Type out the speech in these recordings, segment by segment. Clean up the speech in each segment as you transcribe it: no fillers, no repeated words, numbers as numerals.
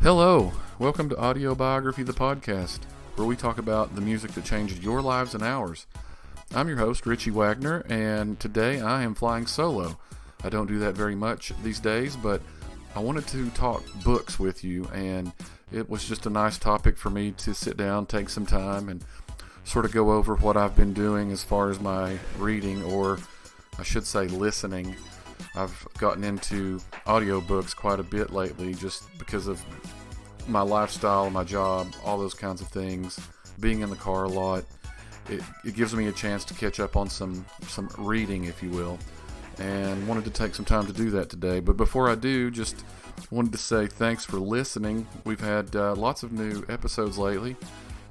Hello, welcome to Audio Biography, the podcast, where we talk about the music that changed your lives and ours. I'm your host, Richie Wagner, and today I am flying solo. I don't do that very much these days, but I wanted to talk books with you, and it was just a nice topic for me to sit down, take some time, and sort of go over what I've been doing as far as my reading, or I should say listening. I've gotten into audiobooks quite a bit lately just because of my lifestyle, my job, all those kinds of things, being in the car a lot. It gives me a chance to catch up on some reading, if you will, and wanted to take some time to do that today. But before I do, just wanted to say thanks for listening. We've had lots of new episodes lately.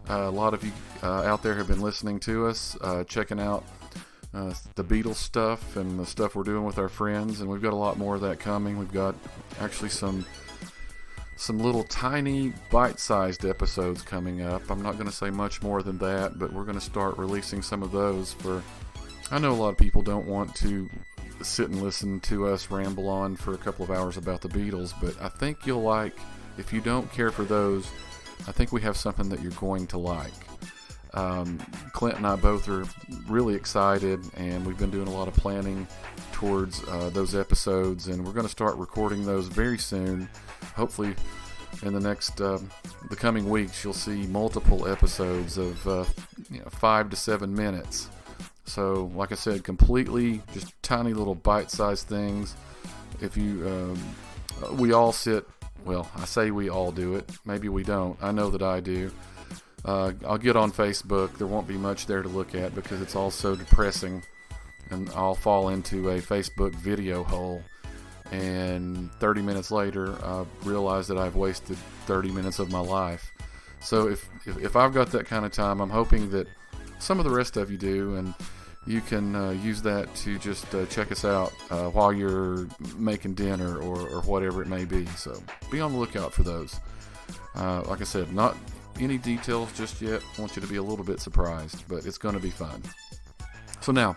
A lot of you out there have been listening to us, checking out the Beatles stuff and the stuff we're doing with our friends, and we've got a lot more of that coming. We've got actually some little tiny bite-sized episodes coming up. I'm not going to say much more than that, but we're going to start releasing some of those. I know a lot of people don't want to sit and listen to us ramble on for a couple of hours about the Beatles, but I think you'll like, if you don't care for those, I think we have something that you're going to like. Clint and I both are really excited, and we've been doing a lot of planning towards those episodes, and we're going to start recording those very soon. Hopefully in the coming weeks you'll see multiple episodes of 5 to 7 minutes. So like I said, completely just tiny little bite-sized things. If you we all sit, well, I say we all do it, maybe we don't, I know that I do. I'll get on Facebook. There won't be much there to look at because it's all so depressing, and I'll fall into a Facebook video hole, and 30 minutes later I realize that I've wasted 30 minutes of my life. So if I've got that kind of time, I'm hoping that some of the rest of you do, and you can use that to just check us out while you're making dinner or whatever it may be. So be on the lookout for those. Like I said, not any details just yet. I want you to be a little bit surprised, but it's going to be fun. So now,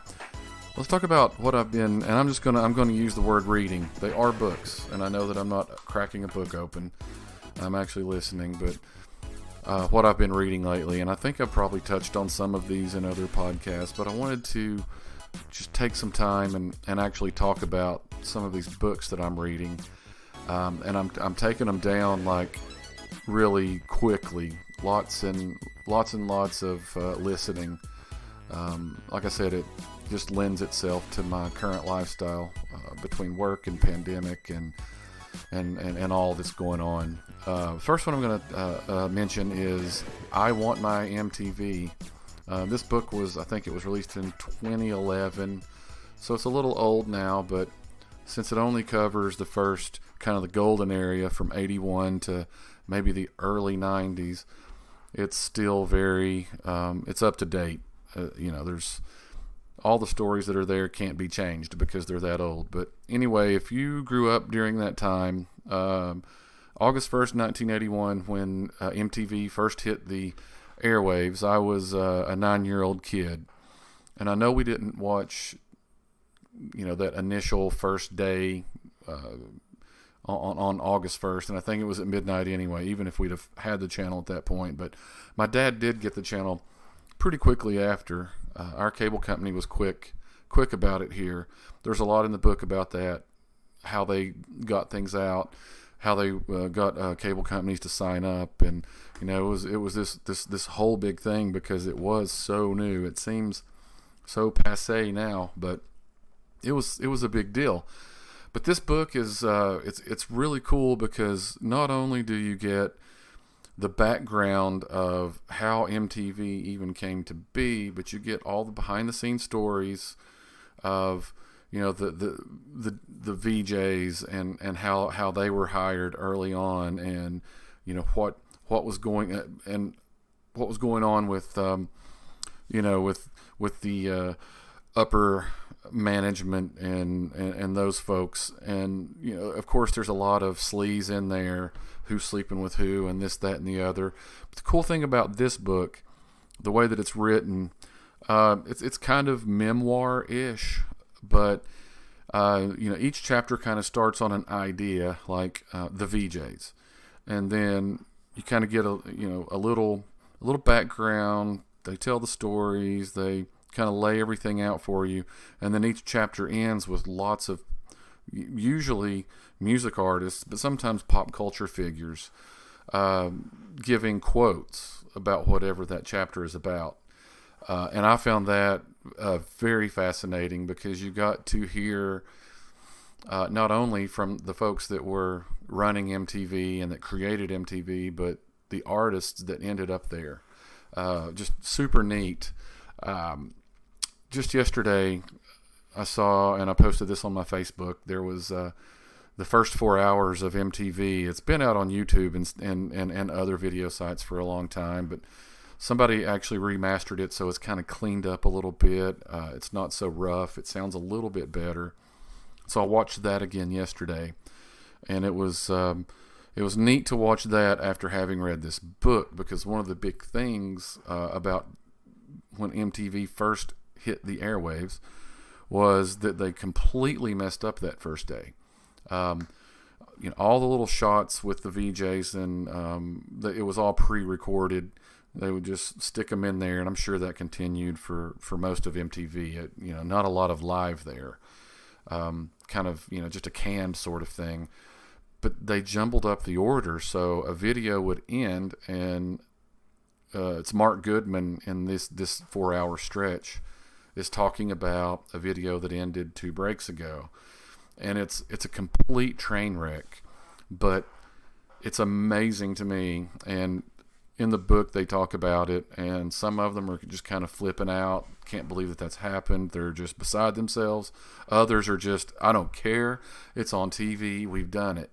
let's talk about what I've been, and I'm going to use the word reading. They are books, and I know that I'm not cracking a book open. I'm actually listening, but what I've been reading lately, and I think I've probably touched on some of these in other podcasts, but I wanted to just take some time and actually talk about some of these books that I'm reading, and I'm taking them down like really quickly. Lots and lots of listening. Like I said, it just lends itself to my current lifestyle between work and pandemic and all that's going on. First one I'm going to mention is I Want My MTV. This book I think it was released in 2011, so it's a little old now, but since it only covers the first kind of the golden area from 81 to maybe the early 90s, it's still very, it's up to date. There's all the stories that are there can't be changed because they're that old. But anyway, if you grew up during that time, August 1st, 1981, when MTV first hit the airwaves, I was a 9-year-old kid. And I know we didn't watch, that initial first day on August 1st, and I think it was at midnight anyway, even if we'd have had the channel at that point. But my dad did get the channel pretty quickly after. Our cable company was quick about it here. There's a lot in the book about that, how they got things out, how they got cable companies to sign up, and it was this whole big thing because it was so new. It seems so passé now, but it was a big deal. But this book is it's really cool because not only do you get the background of how MTV even came to be, but you get all the behind the scenes stories of the VJs and how they were hired early on, and what was going on with with the upper management and those folks, and of course there's a lot of sleaze in there, who's sleeping with who and this, that, and the other. But the cool thing about this book, the way that it's written, it's kind of memoir-ish, but each chapter kind of starts on an idea, like the VJs, and then you kind of get a little background. They tell the stories. They kind of lay everything out for you, and then each chapter ends with lots of usually music artists, but sometimes pop culture figures, giving quotes about whatever that chapter is about. And I found that very fascinating because you got to hear not only from the folks that were running MTV and that created MTV, but the artists that ended up there. Just super neat. Just yesterday, I saw, and I posted this on my Facebook, there was the first 4 hours of MTV. It's been out on YouTube and other video sites for a long time, but somebody actually remastered it, so it's kind of cleaned up a little bit. It's not so rough. It sounds a little bit better. So I watched that again yesterday, and it was neat to watch that after having read this book, because one of the big things about when MTV first hit the airwaves was that they completely messed up that first day. All the little shots with the VJs, and it was all pre-recorded. They would just stick them in there, and I'm sure that continued for most of MTV. Not a lot of live there. Kind of, just a canned sort of thing. But they jumbled up the order, so a video would end, and it's Mark Goodman in this 4-hour stretch is talking about a video that ended 2 breaks ago. And it's a complete train wreck, but it's amazing to me. And in the book they talk about it, and some of them are just kind of flipping out, can't believe that that's happened, they're just beside themselves. Others are just, I don't care, it's on TV, we've done it.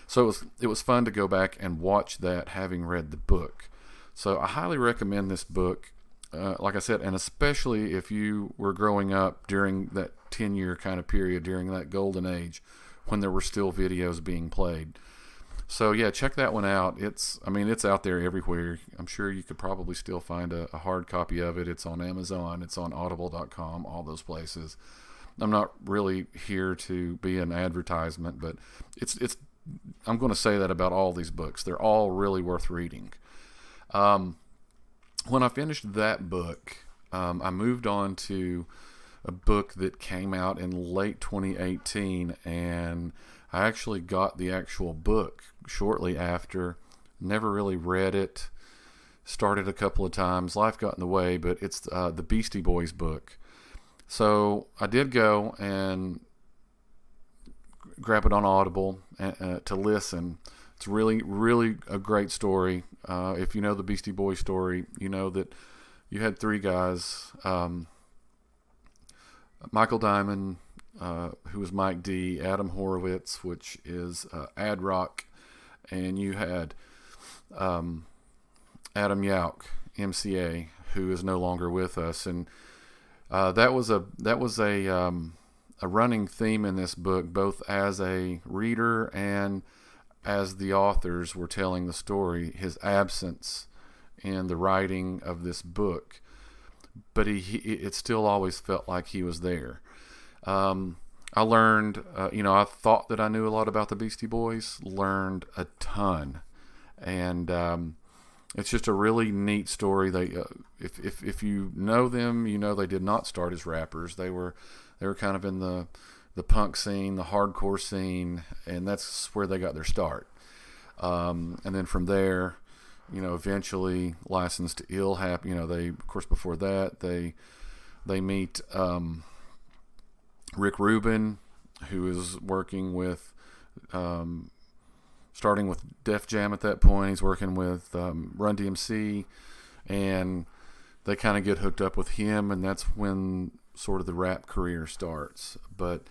So it was fun to go back and watch that, having read the book. So I highly recommend this book, like I said, and especially if you were growing up during that 10-year kind of period, during that golden age when there were still videos being played. So yeah, check that one out. It's out there everywhere. I'm sure you could probably still find a hard copy of it. It's on Amazon, it's on audible.com, all those places. I'm not really here to be an advertisement, but it's I'm going to say that about all these books. They're all really worth reading. When I finished that book, I moved on to a book that came out in late 2018, and I actually got the actual book shortly after. Never really read it. Started a couple of times. Life got in the way, but it's the Beastie Boys book. So I did go and grab it on Audible to listen. It's really, really a great story. If you know the Beastie Boys story, you know that you had 3 guys. Michael Diamond, who was Mike D, Adam Horovitz, which is Ad Rock, and you had Adam Yauch, MCA, who is no longer with us. And that was a running theme in this book, both as a reader and as the authors were telling the story, his absence in the writing of this book. But it still always felt like he was there. I learned, I thought that I knew a lot about the Beastie Boys, learned a ton. And it's just a really neat story. They, if you know them, you know they did not start as rappers. They were kind of in the punk scene, the hardcore scene, and that's where they got their start. And then from there, eventually licensed to Ill Hap. They, of course, before that, they meet Rick Rubin, who is working with, starting with Def Jam at that point. He's working with Run DMC, and they kind of get hooked up with him, and that's when sort of the rap career starts. But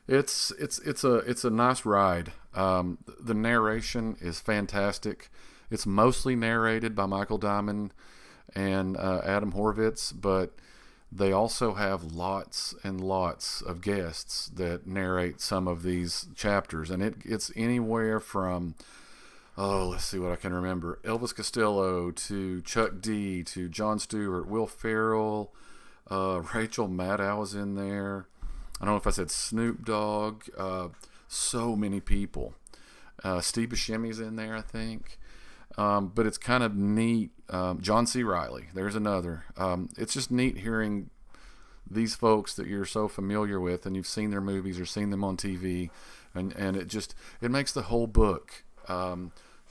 it's a nice ride. The narration is fantastic. It's mostly narrated by Michael Diamond and Adam Horovitz, but they also have lots and lots of guests that narrate some of these chapters, and it's anywhere from, let's see what I can remember, Elvis Costello to Chuck D to Jon Stewart, Will Ferrell, Rachel Maddow is in there. I don't know if I said Snoop Dogg. So many people. Steve Buscemi's in there, I think. But it's kind of neat. John C. Reilly, there's another. It's just neat hearing these folks that you're so familiar with, and you've seen their movies or seen them on TV, and it makes the whole book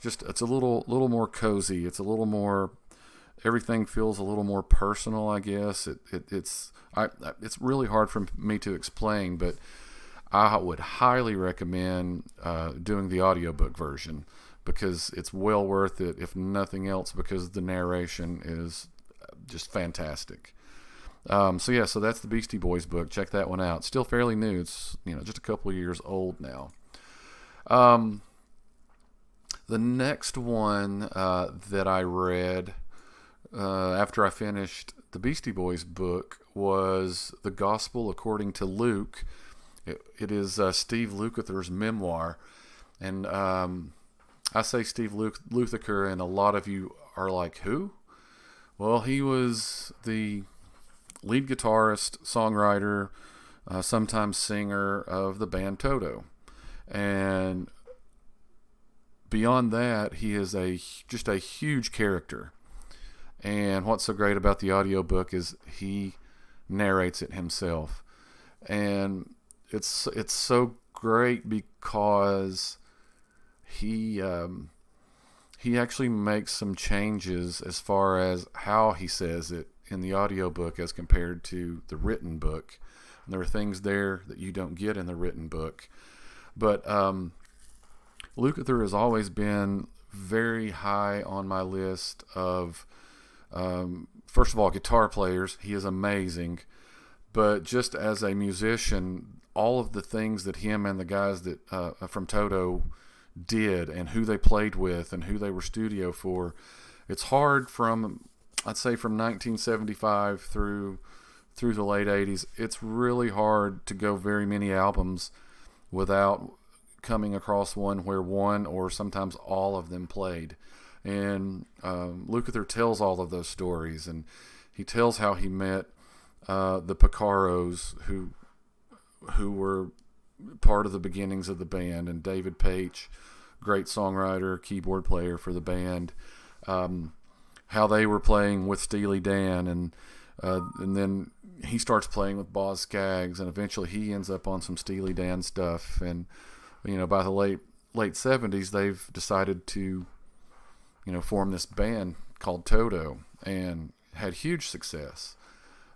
it's a little more cozy. It's a little more, everything feels a little more personal, I guess. It's really hard for me to explain, but I would highly recommend doing the audiobook version, because it's well worth it, if nothing else, because the narration is just fantastic. So that's the Beastie Boys book. Check that one out. Still fairly new. It's just a couple of years old now. The next one that I read after I finished the Beastie Boys book was The Gospel According to Luke. It is Steve Lukather's memoir, and I say Steve Lukather, and a lot of you are like, who? Well, he was the lead guitarist, songwriter, sometimes singer of the band Toto. And beyond that, he is just a huge character. And what's so great about the audiobook is he narrates it himself. And it's so great because he actually makes some changes as far as how he says it in the audiobook as compared to the written book. And there are things there that you don't get in the written book. But Lukather has always been very high on my list of, first of all, guitar players. He is amazing. But just as a musician, all of the things that him and the guys that from Toto did, and who they played with, and who they were studio for, it's hard I'd say from 1975 through the late 80s, it's really hard to go very many albums without coming across one where one or sometimes all of them played. And Lukather tells all of those stories, and he tells how he met the Picaros, who were part of the beginnings of the band, and David Paich, great songwriter, keyboard player for the band, how they were playing with Steely Dan, and then he starts playing with Boz Scaggs, and eventually he ends up on some Steely Dan stuff. And by the late 70s, they've decided to form this band called Toto, and had huge success.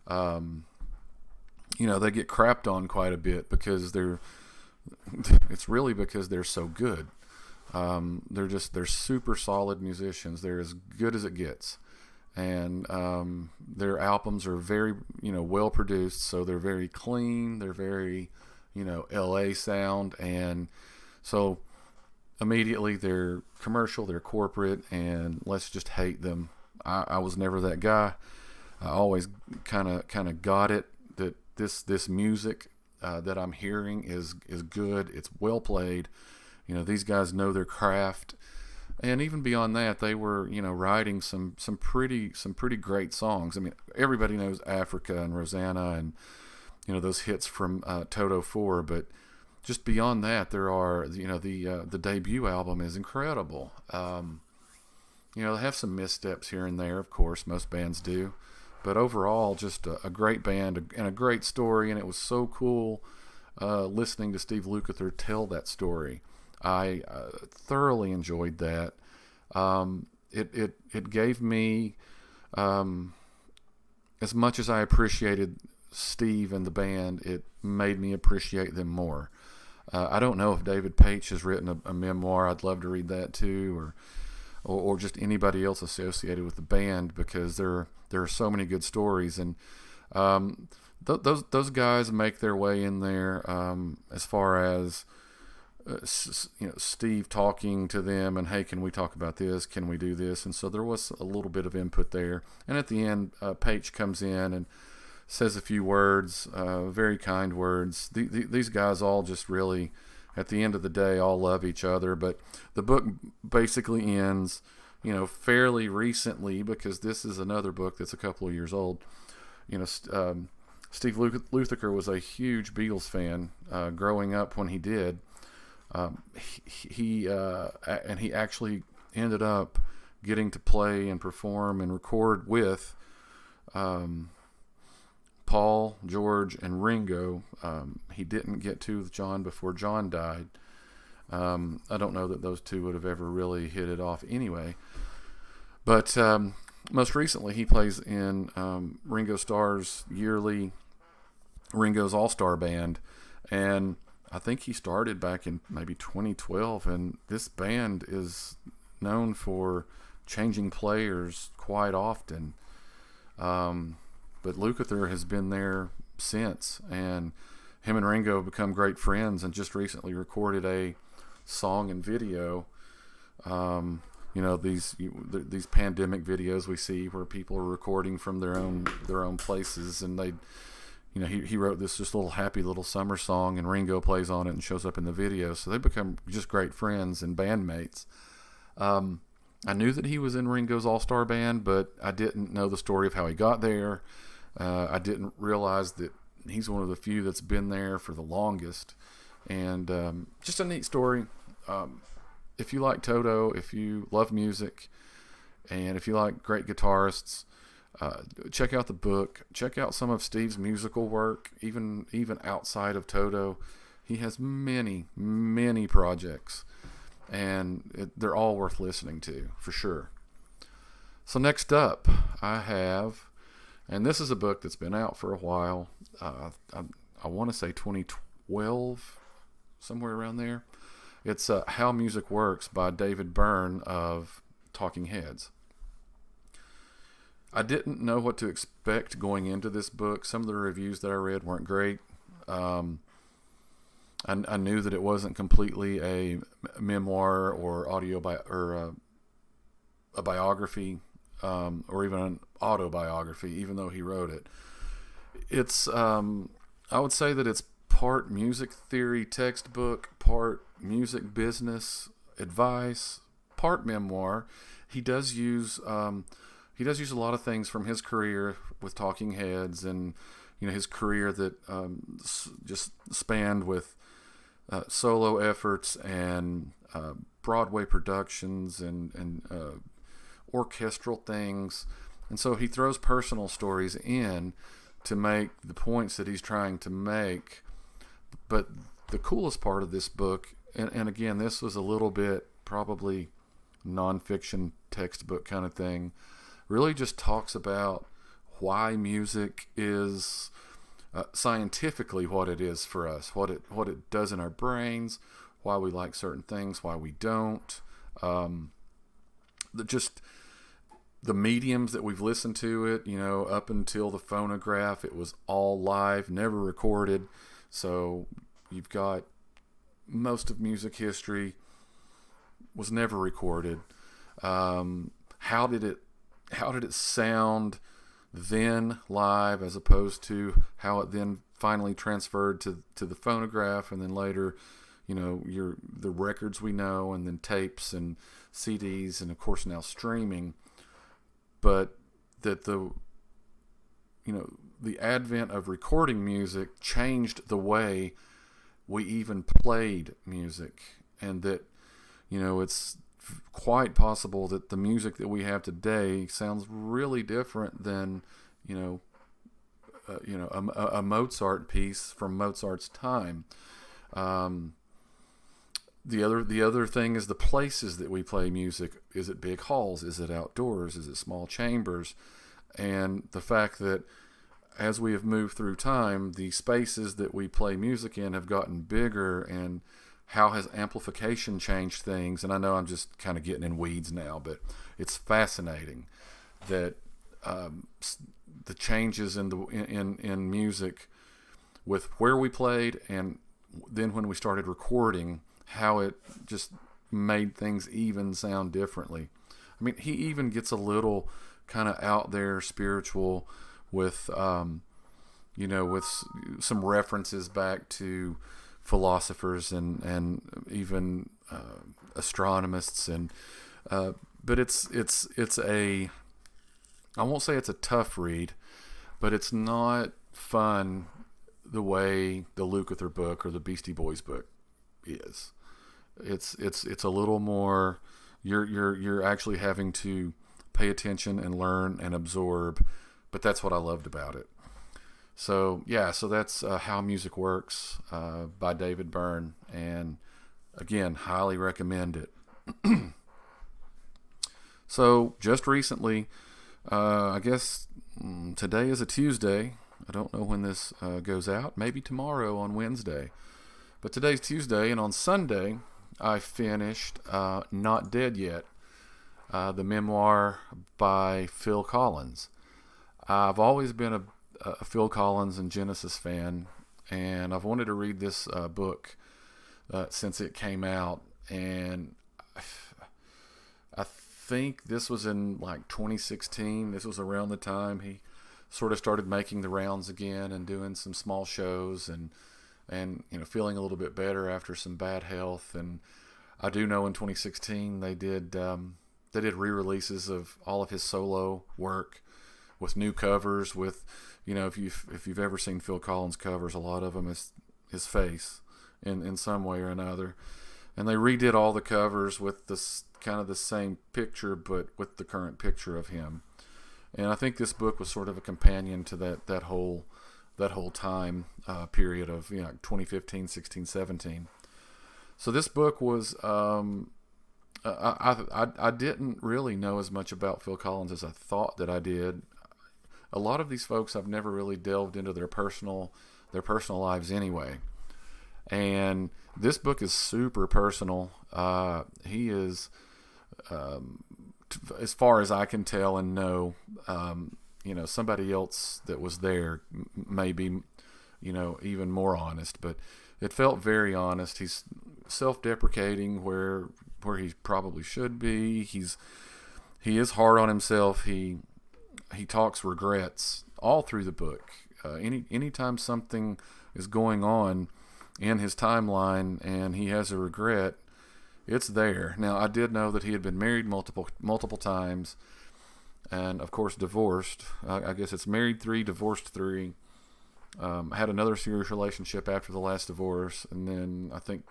They get crapped on quite a bit because it's really because they're so good. They're super solid musicians. They're as good as it gets. And their albums are very, well produced, so they're very clean. They're very, LA sound, and so immediately they're commercial, they're corporate, and let's just hate them. I was never that guy. I always kind of got it that this music that I'm hearing is good. It's well played. These guys know their craft. And even beyond that, they were, writing some pretty great songs. I mean, everybody knows Africa and Rosanna and, those hits from Toto 4. But just beyond that, there are, the debut album is incredible. They have some missteps here and there, of course, most bands do. But overall, just a great band and a great story. And it was so cool listening to Steve Lukather tell that story. I thoroughly enjoyed that. It gave me, as much as I appreciated Steve and the band, it made me appreciate them more. I don't know if David Paich has written a memoir. I'd love to read that too, or just anybody else associated with the band, because there are so many good stories. And those guys make their way in there as far as Steve talking to them and, hey, can we talk about this? Can we do this? And so there was a little bit of input there. And at the end, Paich comes in and says a few words, very kind words. These guys all just really, at the end of the day, all love each other. But the book basically ends, fairly recently, because this is another book that's a couple of years old. Steve Lukather was a huge Beatles fan growing up when he did. And he actually ended up getting to play and perform and record with Paul, George, and Ringo. He didn't get to with John before John died. I don't know that those two would have ever really hit it off anyway. But most recently, he plays in Ringo Starr's yearly Ringo's All-Star Band. And I think he started back in maybe 2012. And this band is known for changing players quite often. But Lukather has been there since. And him and Ringo have become great friends and just recently recorded a song and video. These pandemic videos we see where people are recording from their own places, and he wrote this just little happy little summer song, and Ringo plays on it and shows up in the video. So they become just great friends and bandmates. I knew that he was in Ringo's All-Star Band, but I didn't know the story of how he got there. I didn't realize that he's one of the few that's been there for the longest. And just a neat story. If you like Toto, if you love music, and if you like great guitarists, check out the book. Check out some of Steve's musical work, even outside of Toto. He has many, many projects, and they're all worth listening to, for sure. So next up, I have, and this is a book that's been out for a while. I want to say 2012, somewhere around there. It's How Music Works by David Byrne of Talking Heads. I didn't know what to expect going into this book. Some of the reviews that I read weren't great. I knew that it wasn't completely a memoir or a biography, or even an autobiography, even though he wrote it. It's I would say that it's part music theory textbook, part music business advice, part memoir. He does use a lot of things from his career with Talking Heads, and his career that just spanned with solo efforts and Broadway productions and orchestral things. And so he throws personal stories in to make the points that he's trying to make. But the coolest part of this book, and again, this was a little bit probably nonfiction textbook kind of thing, really just talks about why music is scientifically what it is for us, what it does in our brains, why we like certain things, why we don't. Just the mediums that we've listened to it, up until the phonograph, it was all live, never recorded. So you've got most of music history was never recorded. How did it sound then live, as opposed to how it then finally transferred to the phonograph, and then later, the records we know, and then tapes and CDs, and of course now streaming. But that the advent of recording music changed the way we even played music, and that it's quite possible that the music that we have today sounds really different than a Mozart piece from Mozart's time. The other thing is the places that we play music. Is it big halls? Is it outdoors? Is it small chambers? And the fact that as we have moved through time, the spaces that we play music in have gotten bigger, and how has amplification changed things? And I know I'm just kind of getting in weeds now, but it's fascinating that the changes in music with where we played, and then when we started recording, how it just made things even sound differently. I mean, he even gets a little kind of out there spiritual with with some references back to philosophers and even astronomists, and but it's a, I won't say it's a tough read, but it's not fun the way the Lukather book or the Beastie Boys book is. it's a little more. You're actually having to pay attention and learn and absorb, but that's what I loved about it. So yeah, so that's How Music Works by David Byrne, and again, highly recommend it. So just recently, I guess today is a Tuesday. I don't know when this goes out. Maybe tomorrow on Wednesday. But today's Tuesday, and on Sunday, I finished Not Dead Yet, the memoir by Phil Collins. I've always been a Phil Collins and Genesis fan, and I've wanted to read this book since it came out, and I think this was in like 2016. This was around the time he sort of started making the rounds again and doing some small shows and feeling a little bit better after some bad health. And I do know in 2016 they did re-releases of all of his solo work with new covers. With if you've ever seen Phil Collins covers, a lot of them is his face in some way or another. And they redid all the covers with this kind of the same picture, but with the current picture of him. And I think this book was sort of a companion to that whole time period of 2015, 16, 17. So this book was I didn't really know as much about Phil Collins as I thought that I did. A lot of these folks I've never really delved into their personal lives anyway. And this book is super personal. He is, as far as I can tell and know, somebody else that was there may be, even more honest. But it felt very honest. He's self-deprecating where he probably should be. He is hard on himself. He talks regrets all through the book. Anytime something is going on in his timeline and he has a regret, it's there. Now, I did know that he had been married multiple times, and of course divorced. I guess it's married 3, divorced 3. Had another serious relationship after the last divorce, and then I think,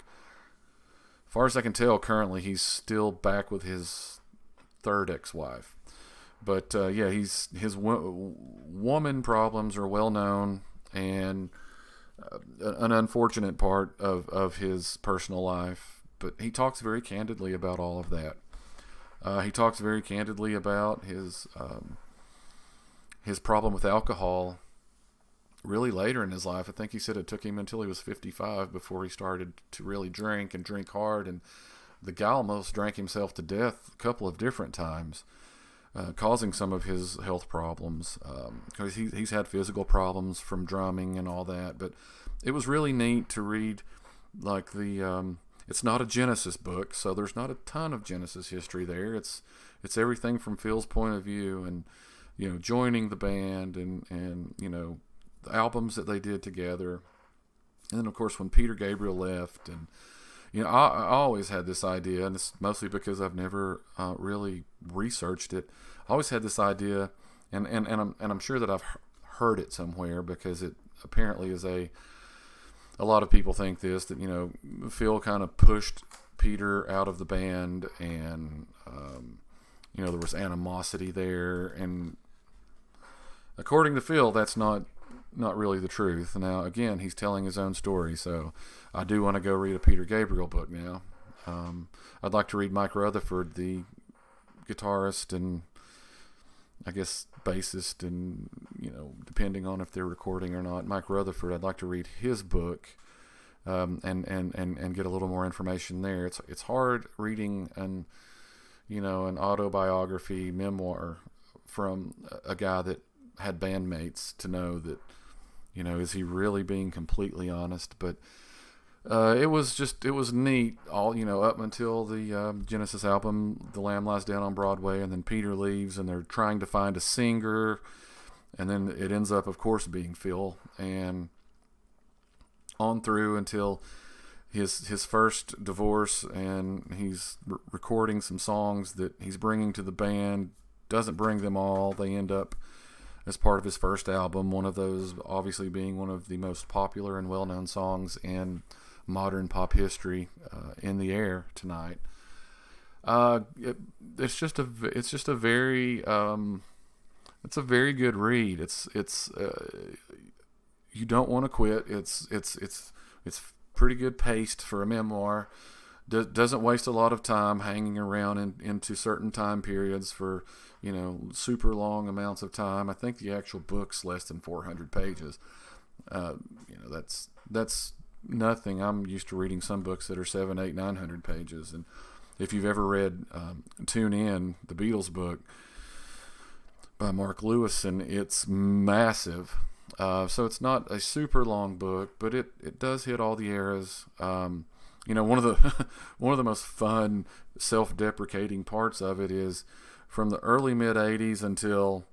as far as I can tell, currently he's still back with his 3rd ex-wife. But his woman problems are well known, and an unfortunate part of his personal life. But he talks very candidly about all of that. He talks very candidly about his problem with alcohol really later in his life. I think he said it took him until he was 55 before he started to really drink and drink hard. And the guy almost drank himself to death a couple of different times, causing some of his health problems. Because he's had physical problems from drumming and all that. But it was really neat to read, like it's not a Genesis book, so there's not a ton of Genesis history there. It's everything from Phil's point of view, and joining the band, and the albums that they did together, and then of course when Peter Gabriel left. And I always had this idea, and it's mostly because I've never really researched it. I always had this idea, and I'm sure that I've heard it somewhere, because it apparently is a lot of people think this, that Phil kind of pushed Peter out of the band, and there was animosity there. And according to Phil, that's not really the truth. Now, again, he's telling his own story, so I do want to go read a Peter Gabriel book now. I'd like to read Mike Rutherford, the guitarist and I guess bassist, and depending on if they're recording or not, Mike Rutherford. I'd like to read his book, and get a little more information there. It's hard reading an autobiography memoir from a guy that had bandmates to know that is he really being completely honest. But it was neat all up until the Genesis album The Lamb Lies Down on Broadway, and then Peter leaves and they're trying to find a singer, and then it ends up of course being Phil, and on through until his first divorce, and he's recording some songs that he's bringing to the band. Doesn't bring them all. They end up as part of his first album, one of those obviously being one of the most popular and well-known songs in modern pop history in the air tonight. It's just a very it's a very good read. It's you don't want to quit. It's pretty good paced for a memoir. Doesn't waste a lot of time hanging around into certain time periods for, super long amounts of time. I think the actual book's less than 400 pages. That's nothing. I'm used to reading some books that are 700, 800, 900 pages. And if you've ever read Tune In, the Beatles book by Mark Lewison, it's massive. So it's not a super long book, but it does hit all the eras. One of the most fun, self-deprecating parts of it is from the early mid '80s until,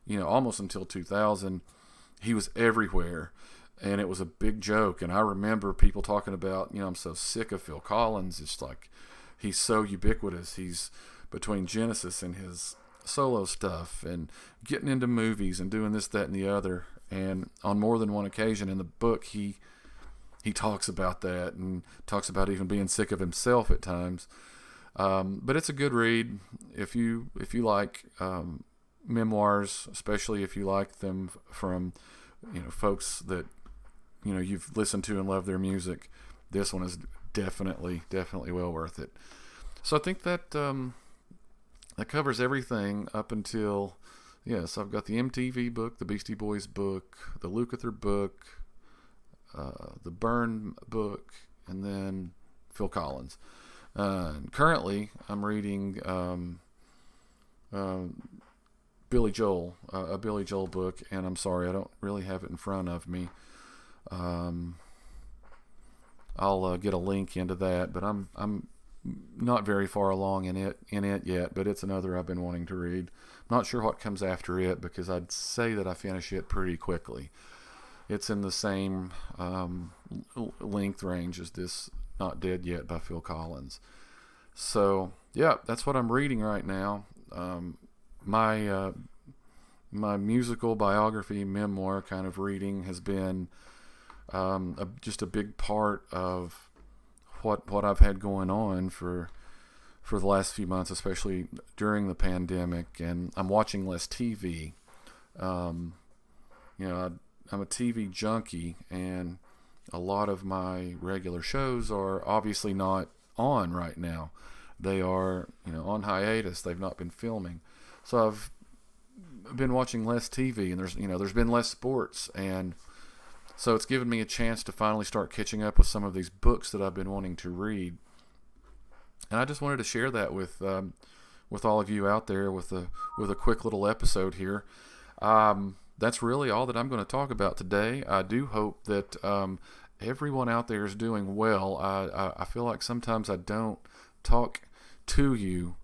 almost until 2000, he was everywhere, and it was a big joke. And I remember people talking about, I'm so sick of Phil Collins. It's like he's so ubiquitous. He's between Genesis and his solo stuff and getting into movies and doing this, that, and the other. And on more than one occasion in the book, he talks about that and talks about even being sick of himself at times. But it's a good read if you like memoirs, especially if you like them from folks that you've listened to and love their music. This one is definitely well worth it. So I think that that covers everything up until, so I've got the MTV book, the Beastie Boys book, the Lukather book, the Byrne book, and then Phil Collins. And currently, I'm reading Billy Joel, a Billy Joel book, and I'm sorry, I don't really have it in front of me. I'll get a link into that, but I'm not very far along in it yet, but it's another I've been wanting to read. Not sure what comes after it, because I'd say that I finish it pretty quickly. It's in the same length range as this Not Dead Yet by Phil Collins. So, yeah, that's what I'm reading right now. My musical biography memoir kind of reading has been just a big part of what I've had going on for the last few months, especially during the pandemic. And I'm watching less TV. I'm a TV junkie, and a lot of my regular shows are obviously not on right now. They are, on hiatus. They've not been filming. So I've been watching less TV, and there's been less sports, and so it's given me a chance to finally start catching up with some of these books that I've been wanting to read. And I just wanted to share that with all of you out there with a quick little episode here. That's really all that I'm going to talk about today. I do hope that everyone out there is doing well. I feel like sometimes I don't talk to you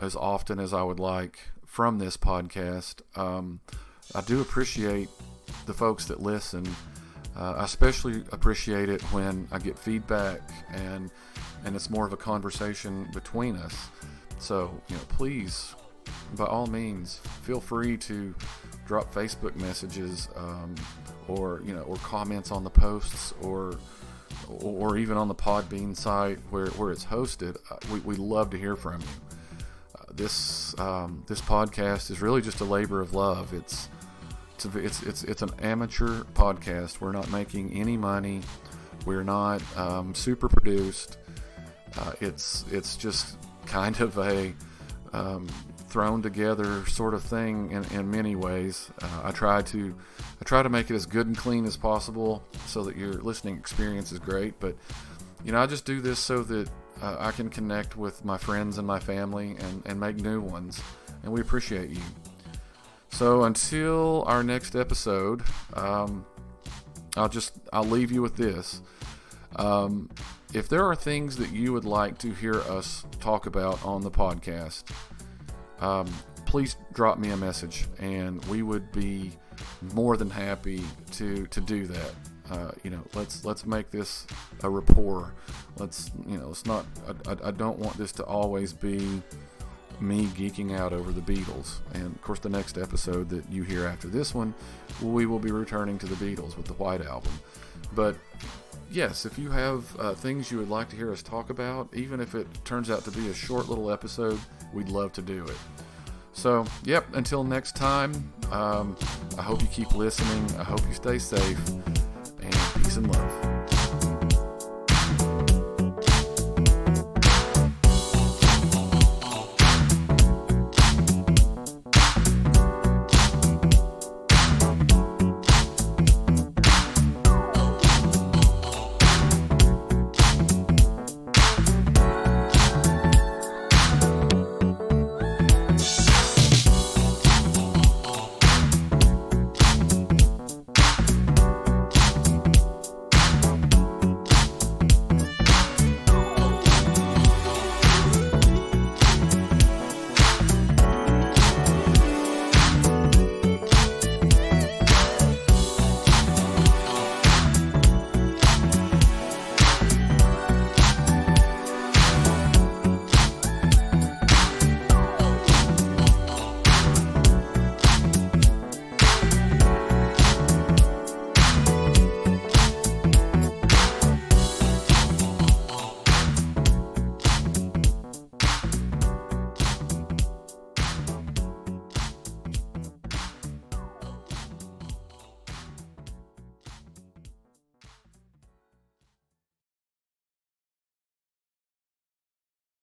as often as I would like from this podcast. I do appreciate the folks that listen. I especially appreciate it when I get feedback and it's more of a conversation between us. So, please, by all means, feel free to drop Facebook messages, or comments on the posts, or even on the Podbean site where it's hosted. We love to hear from you. This podcast is really just a labor of love. It's an amateur podcast. We're not making any money. We're not super produced. It's just kind of a thrown together sort of thing in many ways. I try to make it as good and clean as possible so that your listening experience is great. But I just do this so that I can connect with my friends and my family and make new ones, and we appreciate you. So until our next episode, I'll leave you with this. If there are things that you would like to hear us talk about on the podcast, please drop me a message, and we would be more than happy to do that. Let's make this a rapport. Let's not. I don't want this to always be me geeking out over the Beatles. And of course, the next episode that you hear after this one, we will be returning to the Beatles with the White Album. But yes, if you have things you would like to hear us talk about, even if it turns out to be a short little episode, we'd love to do it. So, yep, until next time, I hope you keep listening. I hope you stay safe, and peace and love.